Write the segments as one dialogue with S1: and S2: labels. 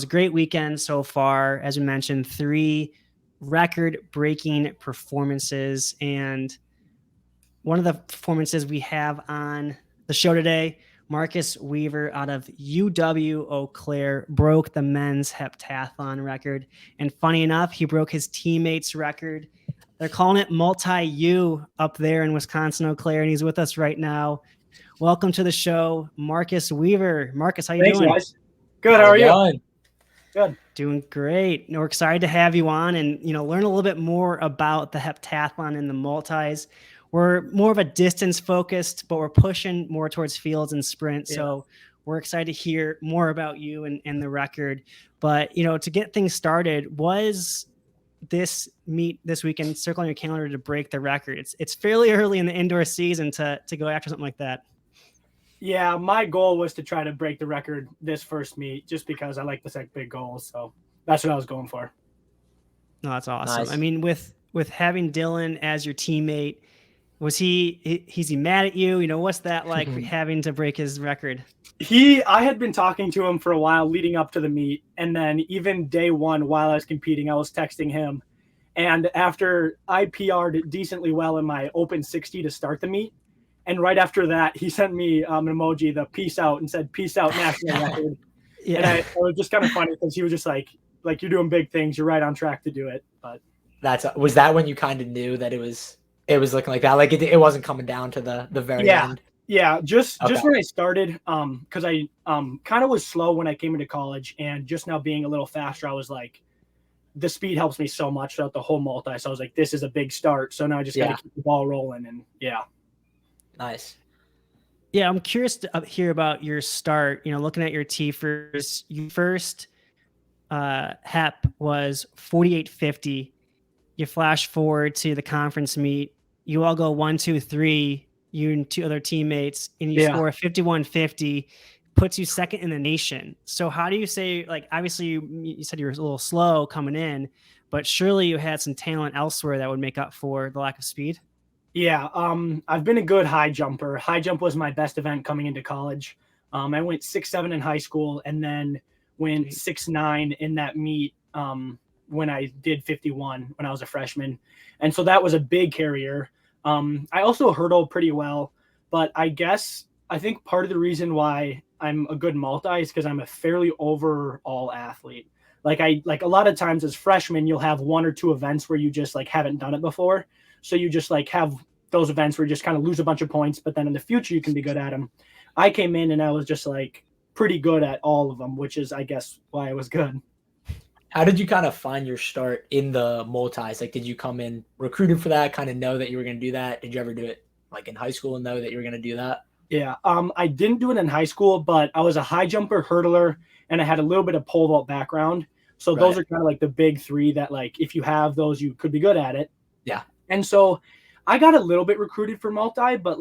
S1: was a great weekend so far. As we mentioned, 3 record-breaking performances. And one of the performances we have on the show today, Marcus Weaver out of UW Eau Claire broke the men's heptathlon record. And funny enough, he broke his teammate's record. They're calling it multi-U up there in Wisconsin, Eau Claire, and he's with us right now. Welcome to the show, Marcus Weaver. Marcus, how you
S2: Thanks,
S1: doing?
S2: Guys. Good. How are you? Good.
S1: Doing great. We're excited to have you on and learn a little bit more about the heptathlon and the multis. We're more of a distance focused, but we're pushing more towards fields and sprints. Yeah. So we're excited to hear more about you and the record. But to get things started, was this meet this weekend circle on your calendar to break the record? It's fairly early in the indoor season to go after something like that.
S2: Yeah, my goal was to try to break the record this first meet just because I like to set big goals. So that's what I was going for.
S1: No, that's awesome. Nice. I mean, with having Dylan as your teammate, is he mad at you? What's that like having to break his record?
S2: I had been talking to him for a while leading up to the meet. And then even day one, while I was competing, I was texting him. And after I PR'd decently well in my open 60 to start the meet, and right after that, he sent me an emoji, the peace out, and said, "Peace out, national record." Yeah. And it was just kind of funny because he was just like, "You're doing big things. You're right on track to do it." But
S3: was that when you kind of knew that it was looking like that? Like it wasn't coming down to the very end.
S2: Yeah. Just when I started, because I kind of was slow when I came into college, and just now being a little faster, I was like, the speed helps me so much throughout the whole multi. So I was like, this is a big start. So now I just got to keep the ball rolling, and yeah.
S3: Nice.
S1: Yeah, I'm curious to hear about your start. Looking at your T-first, your first HEP was 48.50. You flash forward to the conference meet. You all go 1, 2, 3. You and 2 other teammates, and you score 51.50. Puts you second in the nation. So how do you say, obviously you said you were a little slow coming in, but surely you had some talent elsewhere that would make up for the lack of speed?
S2: Yeah, I've been a good high jumper. High jump was my best event coming into college. I went 6'7" in high school, and then went 6'9" in that meet when I did 51 when I was a freshman. And so that was a big carrier. I also hurdled pretty well, but I think part of the reason why I'm a good multi is because I'm a fairly overall athlete. Like a lot of times as freshmen, you'll have 1 or 2 events where you just haven't done it before. So you just have those events where you just kind of lose a bunch of points, but then in the future you can be good at them. I came in and I was just pretty good at all of them, which is, I guess, why I was good.
S3: How did you kind of find your start in the multis? Did you come in recruited for that, kind of know that you were going to do that? Did you ever do it in high school and know that you were going to do that?
S2: Yeah. I didn't do it in high school, but I was a high jumper, hurdler, and I had a little bit of pole vault background. So those are kind of the big 3 that if you have those, you could be good at it.
S3: Yeah.
S2: And so I got a little bit recruited for multi, but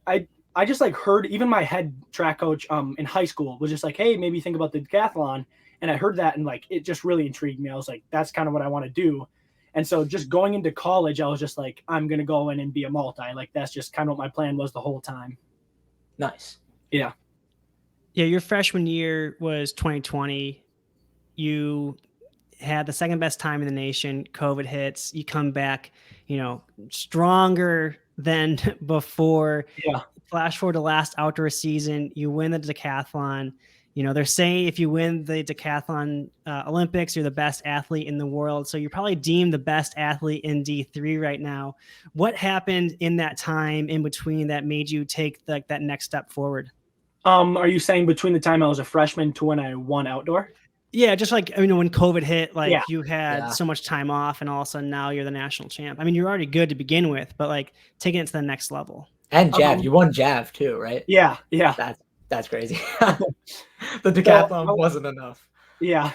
S2: I just heard, even my head track coach in high school was just hey, maybe think about the decathlon. And I heard that and it just really intrigued me. I was like, that's kind of what I want to do. And so just going into college, I was just I'm going to go in and be a multi. That's just kind of what my plan was the whole time.
S3: Nice.
S2: Yeah.
S1: Yeah. Your freshman year was 2020. You had the second best time in the nation. COVID hits. You come back, stronger than before.
S2: Yeah.
S1: Flash forward to last outdoor season. You win the decathlon. They're saying if you win the decathlon Olympics, you're the best athlete in the world. So you're probably deemed the best athlete in D3 right now. What happened in that time in between that made you take that next step forward?
S2: Are you saying between the time I was a freshman to when I won outdoor?
S1: Yeah, just when COVID hit, you had so much time off, and all of a sudden now you're the national champ. I mean, you're already good to begin with, but taking it to the next level.
S3: And Jav, you won Jav too, right?
S2: Yeah.
S3: That's crazy. The decathlon wasn't enough.
S2: Yeah,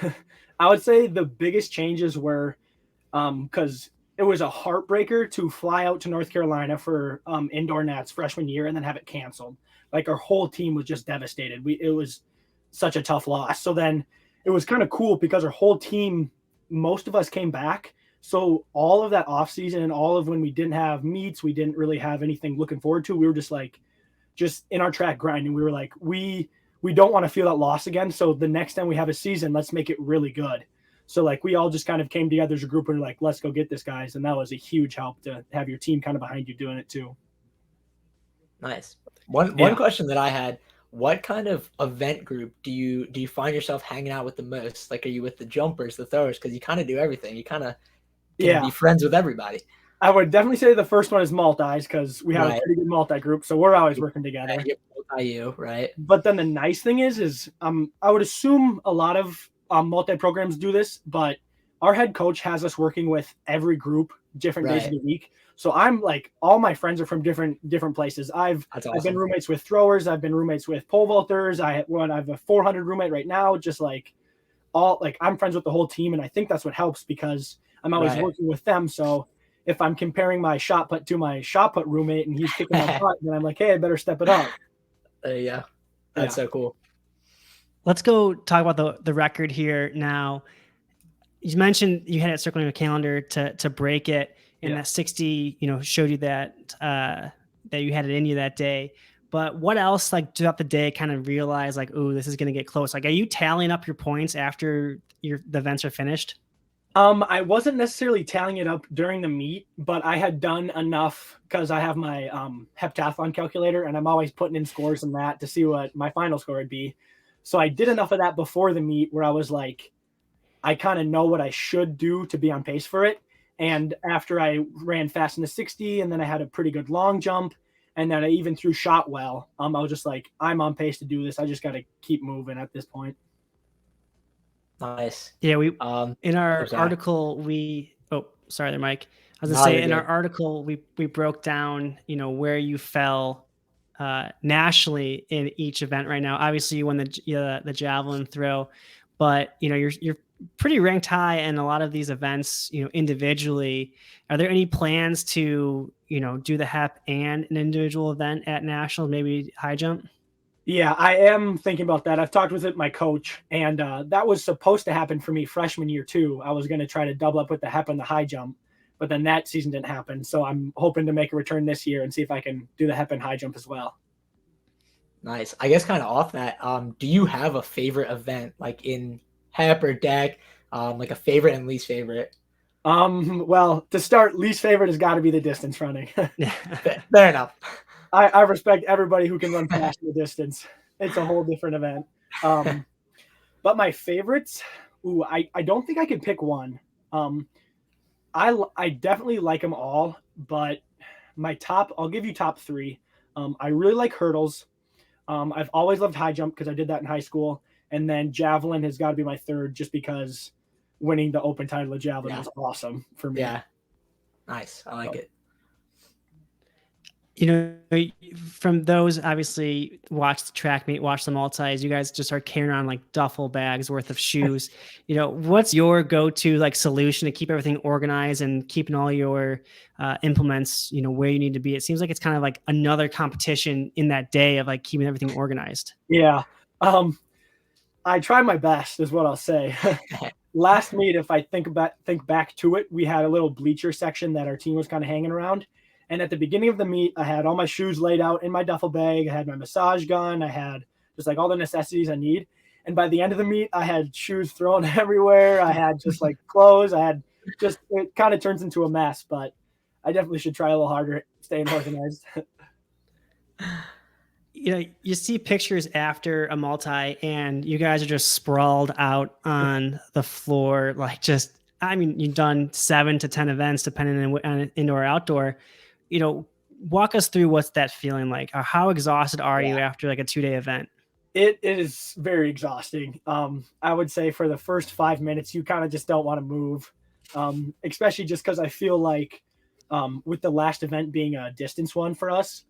S2: I would say the biggest changes were because it was a heartbreaker to fly out to North Carolina for indoor nats freshman year and then have it canceled. Our whole team was just devastated. It was such a tough loss. So then it was kind of cool because our whole team, most of us came back. So all of that off season and all of when we didn't have meets, we didn't really have anything looking forward to. We were just in our track grinding. We were we we don't want to feel that loss again. So the next time we have a season, let's make it really good. So like we all just kind of came together as a group and like, let's go get this, guys. And that was a huge help to have your team kind of behind you doing it too.
S3: Nice. One question that I had, what kind of event group do you find yourself hanging out with the most? Like, are you with the jumpers, the throwers? Because you kind of do everything. You kind of can be friends with everybody.
S2: I would definitely say the first one is multis because we have a pretty good multi group. So we're always working together.
S3: Multi-U, right?
S2: But then the nice thing is I would assume a lot of multi programs do this, but our head coach has us working with every group different days of the week. So I'm like, all my friends are from different places. I've been roommates with throwers. I've been roommates with pole vaulters. I have a 400 roommate right now. Just like I'm friends with the whole team. And I think that's what helps because I'm always working with them. So if I'm comparing my shot put to my shot put roommate and he's kicking my putt, then I'm like, hey, I better step it up.
S3: Yeah. That's so cool.
S1: Let's go talk about the record here now. You mentioned you had it circling your calendar to break it, and that 60, showed you that that you had it in you that day. But what else, like throughout the day, kind of realized like, oh, this is going to get close? Like, are you tallying up your points after the events are finished?
S2: I wasn't necessarily tallying it up during the meet, but I had done enough because I have my heptathlon calculator, and I'm always putting in scores in that to see what my final score would be. So I did enough of that before the meet where I was like, I kind of know what I should do to be on pace for it. And after I ran fast in the 60, and then I had a pretty good long jump, and then I even threw shot well, I was just like, I'm on pace to do this. I just got to keep moving at this point.
S3: Nice.
S1: Yeah, we in our article sorry there, Mike. I was gonna say in our article we broke down, where you fell nationally in each event right now. Obviously, you won the javelin throw, but you're pretty ranked high in a lot of these events. Individually, are there any plans to do the hep and an individual event at nationals, maybe high jump?
S2: Yeah, I am thinking about that. I've talked with my coach, and that was supposed to happen for me freshman year too. I was going to try to double up with the hep and the high jump, but then that season didn't happen. So I'm hoping to make a return this year and see if I can do the hep and high jump as well.
S3: Nice. I guess kind of off that, do you have a favorite event like in hep or deck, like a favorite and least favorite?
S2: Well, to start, least favorite has got to be the distance running.
S3: Fair enough.
S2: I respect everybody who can run fast in the distance. It's a whole different event. But my favorites, I don't think I could pick one. I definitely like them all, but I'll give you top three. I really like hurdles. I've always loved high jump because I did that in high school. And then javelin has got to be my third just because winning the open title of javelin was awesome for me.
S3: Yeah. Nice. I like it.
S1: From those, obviously, watch the track meet, watch the multis. You guys just are carrying around like duffel bags worth of shoes. What's your go-to like solution to keep everything organized and keeping all your implements, where you need to be? It seems like it's kind of like another competition in that day of like keeping everything organized.
S2: Yeah. I try my best is what I'll say. Last meet, if I think back to it, we had a little bleacher section that our team was kind of hanging around. And at the beginning of the meet, I had all my shoes laid out in my duffel bag. I had my massage gun. I had just like all the necessities I need. And by the end of the meet, I had shoes thrown everywhere. I had just like clothes. It kind of turns into a mess, but I definitely should try a little harder staying organized.
S1: You see pictures after a multi and you guys are just sprawled out on the floor. Like you've done 7 to 10 events depending on indoor or outdoor. Walk us through what's that feeling like. How exhausted are you after like a 2-day event?
S2: It is very exhausting. I would say for the first 5 minutes, you kind of just don't want to move, especially just because I feel like with the last event being a distance one for us,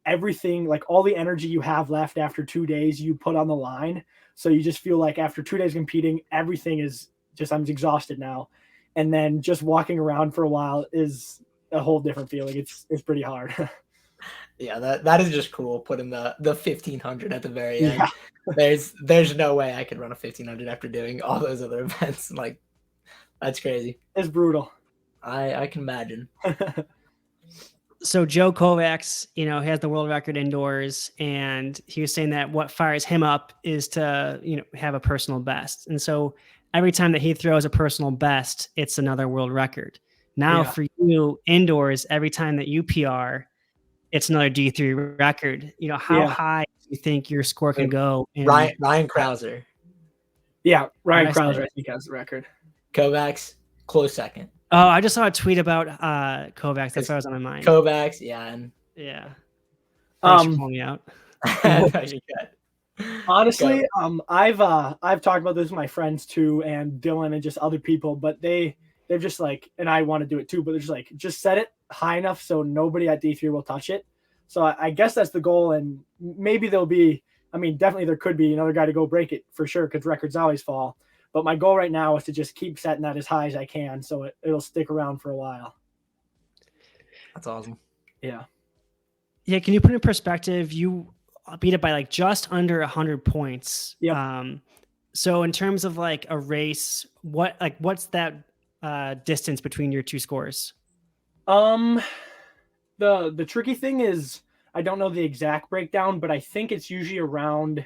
S2: everything, like all the energy you have left after 2 days, you put on the line. So you just feel like after 2 days competing, everything is just, I'm exhausted now. And then just walking around for a while is a whole different feeling. It's pretty hard.
S3: Yeah, that is just cool. Putting the 1500 at the very end. Yeah. There's no way I could run a 1500 after doing all those other events. Like, that's crazy.
S2: It's brutal.
S3: I can imagine.
S1: So Joe Kovacs, he has the world record indoors, and he was saying that what fires him up is to, have a personal best. And so every time that he throws a personal best, it's another world record. Now for you indoors, every time that you PR, it's another D3 record. How high do you think your score can go?
S3: Ryan Krauser.
S2: Yeah, Ryan Krauser, I think, has the record.
S3: Kovacs, close second.
S1: Oh, I just saw a tweet about Kovacs. That's what was on my mind.
S3: Kovacs, yeah.
S1: Yeah. Thanks for calling me out.
S2: Honestly, I've talked about this with my friends too, and Dylan and just other people, but they're just like, and I want to do it too, but they're just like, just set it high enough so nobody at D3 will touch it. So I guess that's the goal, and maybe there'll be, definitely there could be another guy to go break it for sure, because records always fall. But my goal right now is to just keep setting that as high as I can, so it'll stick around for a while.
S3: That's awesome.
S2: Yeah.
S1: Yeah. Can you put in perspective? You beat it by like just under 100 points.
S2: Yeah.
S1: So in terms of like a race, what's that distance between your two scores?
S2: The tricky thing is I don't know the exact breakdown, but I think it's usually around.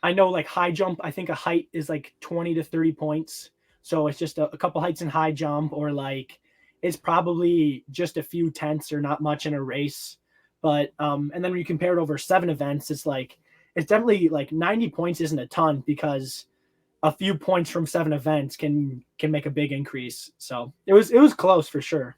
S2: I know like high jump, I think a height is like 20 to 30 points. So it's just a couple heights in high jump, or like it's probably just a few tenths or not much in a race. But and then when you compare it over 7 events, it's definitely like 90 points isn't a ton, because a few points from 7 events can make a big increase. So it was close for sure.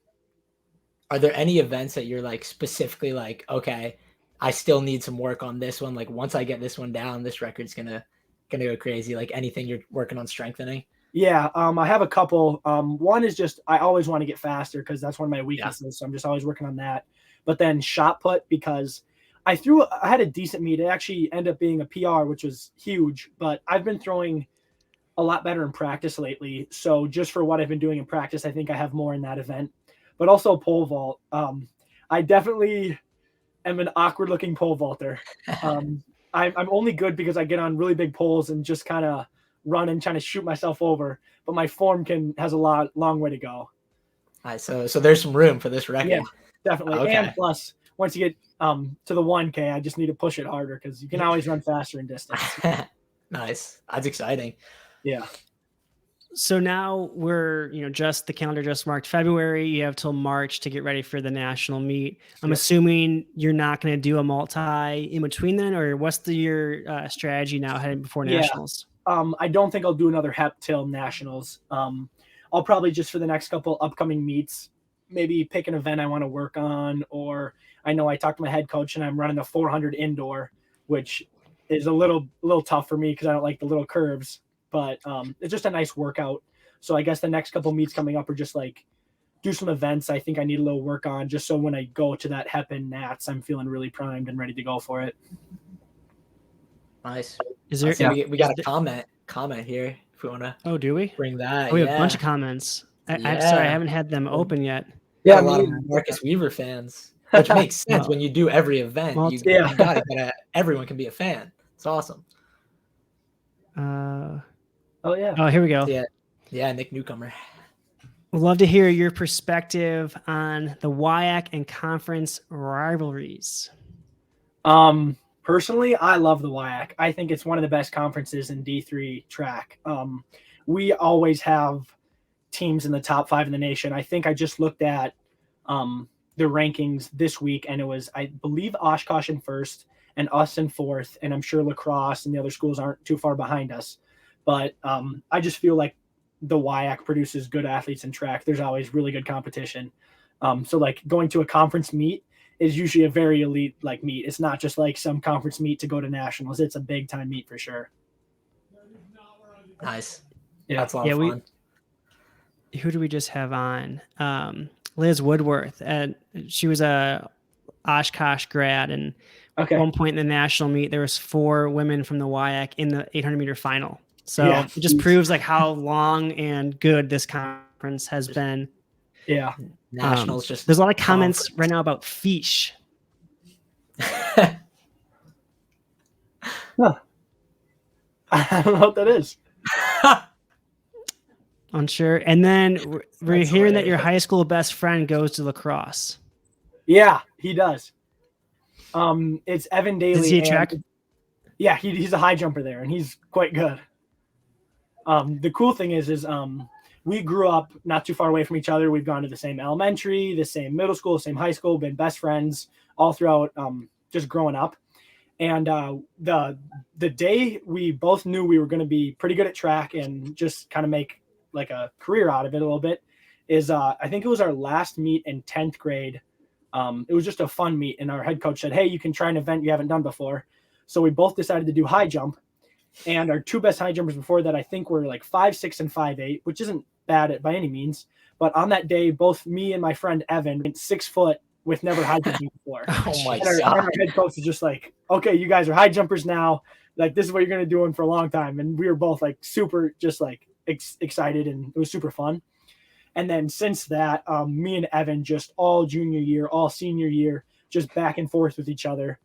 S3: Are there any events that you're like specifically like, okay, I still need some work on this one? Like once I get this one down, this record's gonna go crazy. Like anything you're working on strengthening?
S2: Yeah, I have a couple. One is just I always want to get faster, because that's one of my weaknesses. So I'm just always working on that. But then shot put, because I had a decent meet. It actually ended up being a PR, which was huge. But I've been throwing a lot better in practice lately. So just for what I've been doing in practice, I think I have more in that event. But also pole vault. I definitely am an awkward looking pole vaulter. I'm only good because I get on really big poles and just kind of run and trying to shoot myself over. But my form has a long way to go.
S3: All right, so there's some room for this record.
S2: Yeah, definitely.
S3: Okay.
S2: And plus, once you get to the 1K, I just need to push it harder, because you can always run faster in distance.
S3: Nice. That's exciting.
S2: Yeah.
S1: So now we're, the calendar just marked February. You have till March to get ready for the national meet. I'm assuming you're not going to do a multi in between then, or what's your strategy now heading before nationals?
S2: I don't think I'll do another Hep till nationals. I'll probably just for the next couple upcoming meets, maybe pick an event I want to work on, or I know I talked to my head coach and I'm running a 400 indoor, which is a little tough for me because I don't like the little curves. But it's just a nice workout. So I guess the next couple meets coming up are just like do some events I think I need a little work on, just so when I go to that Hep and Nats, I'm feeling really primed and ready to go for it.
S3: Nice.
S1: Is there?
S3: We got a comment here if we want to.
S1: Oh, do we
S3: bring that?
S1: We have a bunch of comments. I'm sorry, I haven't had them open yet.
S3: Yeah, a lot of Marcus Weaver fans, which makes sense when you do every event.
S1: Well,
S3: you got it. Everyone can be a fan. It's awesome.
S2: Oh yeah.
S1: Oh, here we go.
S3: Yeah, Nick Newcomer.
S1: We'd love to hear your perspective on the WIAC and conference rivalries.
S2: Personally, I love the WIAC. I think it's one of the best conferences in D3 track. We always have teams in the top 5 in the nation. I think I just looked at the rankings this week, and it was, I believe, Oshkosh in first and us in fourth, and I'm sure lacrosse and the other schools aren't too far behind us. But I just feel like the WIAC produces good athletes in track. There's always really good competition. So like going to a conference meet is usually a very elite like meet. It's not just like some conference meet to go to nationals. It's a big time meet for sure.
S3: Nice.
S2: Yeah,
S3: that's a lot of fun.
S1: Who do we just have on? Liz Woodworth, and she was a Oshkosh grad, and at one point in the national meet, there was 4 women from the WIAC in the 800 meter final. So it just proves like how long and good this conference has been.
S2: Yeah.
S3: Nationals just.
S1: There's a lot of comments right now about Fish.
S2: Huh. I don't know what that is.
S1: Unsure. And then we're hearing that your high school best friend goes to lacrosse.
S2: Yeah, he does. It's Evan Daly.
S1: Does he track?
S2: Yeah, he's a high jumper there, and he's quite good. The cool thing is we grew up not too far away from each other. We've gone to the same elementary, the same middle school, same high school, been best friends all throughout just growing up. And the day we both knew we were going to be pretty good at track and just kind of make like a career out of it a little bit is I think it was our last meet in 10th grade. It was just a fun meet, and our head coach said, hey, you can try an event you haven't done before. So we both decided to do high jump. And our two best high jumpers before that, I think, were like 5'6" and 5'8", which isn't bad by any means. But on that day, both me and my friend Evan went 6 foot with never high jumping before.
S3: Oh my
S2: and our head coach was just like, okay, you guys are high jumpers now. Like, this is what you're going to do for a long time. And we were both like super just like excited, and it was super fun. And then since that, me and Evan just all junior year, all senior year, just back and forth with each other.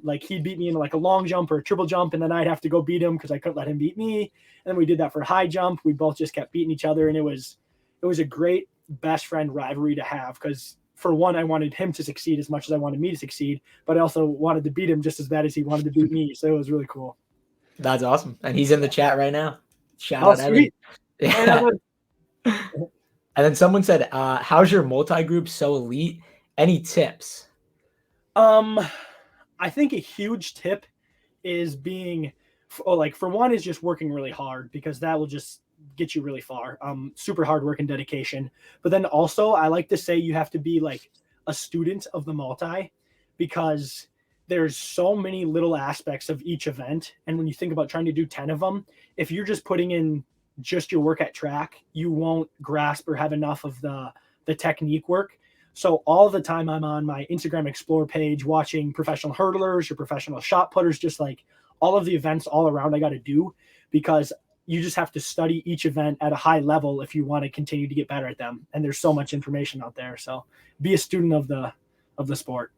S2: Like he'd beat me in like a long jump or a triple jump, and then I'd have to go beat him because I couldn't let him beat me. And then we did that for high jump. We both just kept beating each other, and it was a great best friend rivalry to have, because for one, I wanted him to succeed as much as I wanted me to succeed, but I also wanted to beat him just as bad as he wanted to beat me. So it was really cool.
S3: That's awesome. And he's in the chat right now. Shout out Evan. Yeah. And then someone said, how's your multi-group so elite? Any tips?
S2: I think a huge tip is for one is just working really hard, because that will just get you really far. Super hard work and dedication. But then also I like to say you have to be like a student of the multi, because there's so many little aspects of each event. And when you think about trying to do 10 of them, if you're just putting in just your work at track, you won't grasp or have enough of the technique work. So all the time I'm on my Instagram Explore page watching professional hurdlers or professional shot putters, just like all of the events all around I got to do, because you just have to study each event at a high level if you want to continue to get better at them. And there's so much information out there. So be a student of the sport.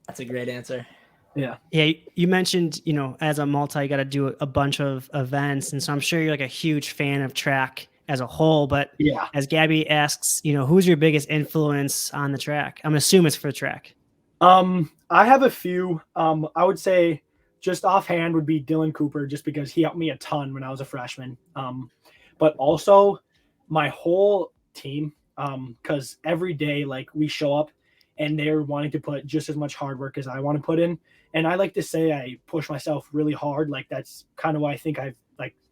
S3: That's a great answer.
S2: Yeah.
S1: Yeah. You mentioned, as a multi, you got to do a bunch of events. And so I'm sure you're like a huge fan of track as a whole, but
S2: yeah,
S1: as Gabby asks, who's your biggest influence on the track? I'm assuming it's for track.
S2: I have a few. I would say just offhand would be Dylan Cooper, just because he helped me a ton when I was a freshman. But also my whole team, because every day, like, we show up and they're wanting to put just as much hard work as I want to put in. And I like to say I push myself really hard. Like, that's kind of why I think I've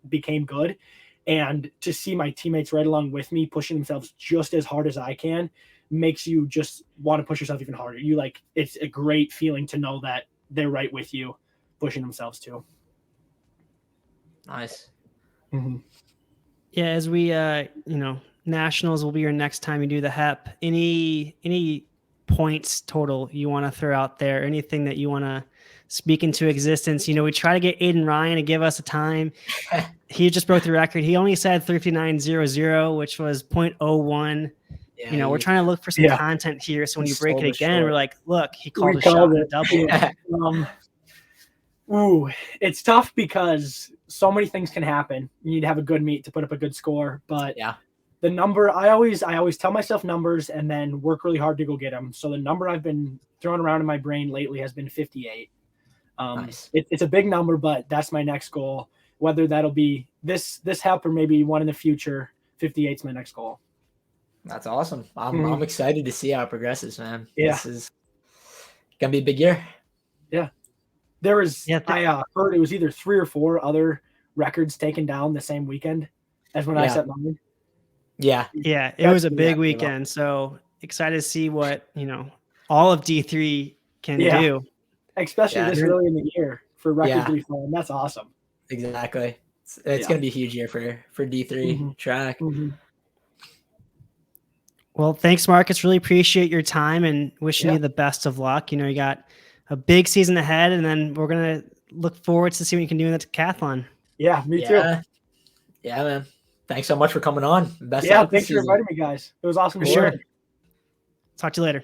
S2: became good. And to see my teammates right along with me pushing themselves just as hard as I can makes you just want to push yourself even harder. It's a great feeling to know that they're right with you, pushing themselves too.
S3: Nice.
S2: Mm-hmm.
S1: Yeah. As we, nationals will be your next time you do the HEP. Any points total you want to throw out there? Anything that you want to speak into existence? We try to get Aiden Ryan to give us a time. He just broke the record. He only said 39.00, which was 0.01. Yeah, we're trying to look for some content here. So when you break it again, we're like, look, he called a shot in a double.
S2: It's tough because so many things can happen. You need to have a good meet to put up a good score. But the number, I always tell myself numbers and then work really hard to go get them. So the number I've been throwing around in my brain lately has been 58.
S3: Nice.
S2: It's a big number, but that's my next goal. Whether that'll be this HEP or maybe one in the future, 58 is my next goal.
S3: That's awesome. I'm excited to see how it progresses, man.
S2: Yeah.
S3: This is gonna be a big year.
S2: Yeah. There was, I heard it was either 3 or 4 other records taken down the same weekend as when I set mine.
S1: Yeah. Yeah. It was a big weekend. So excited to see what, all of D3 can do.
S2: Especially this early in the year for records to be falling. That's awesome.
S3: Exactly. It's going to be a huge year for D3 track.
S2: Mm-hmm.
S1: Well, thanks, Marcus. Really appreciate your time and wishing you the best of luck. You got a big season ahead, and then we're going to look forward to see what you can do in the decathlon.
S2: Yeah, me too.
S3: Yeah, man. Thanks so much for coming on.
S2: Thanks for inviting me, guys. It was awesome.
S1: For sure. Talk to you later.